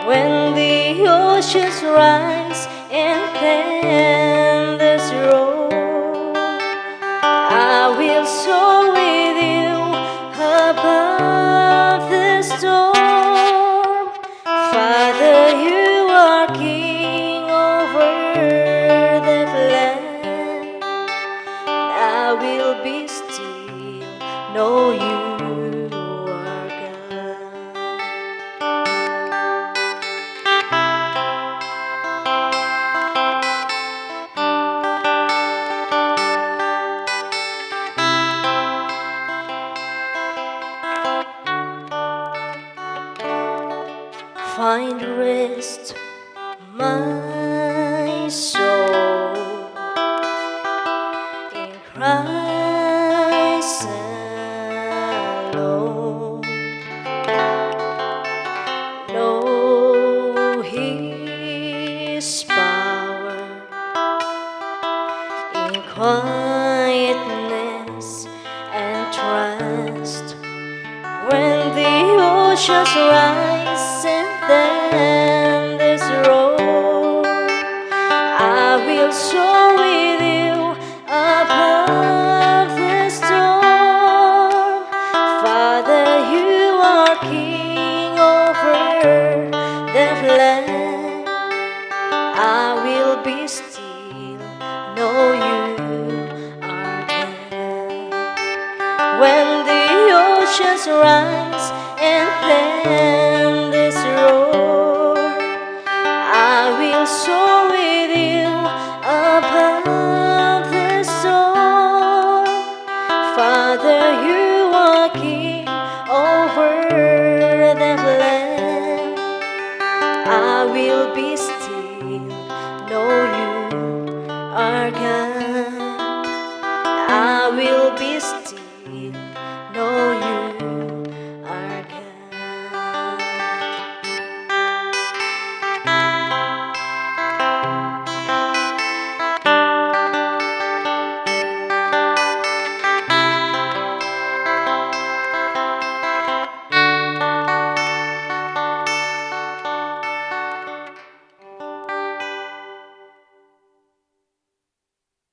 When the oceans rise and thunders roll, I will soar with you above the storm. Father, you are king over the land. I will be still, know you are God. Find rest, my soul, in Christ alone. Know His power in quietness and trust. When the oceans rise and thunders roll, I will soar with you above the storm. Father, you are king over the land. I will be still, know you are God. When the oceans rise and thunders roar, I will soar with you above the storm. Father, you are king over the land. I will be still, know you are God. I will be still,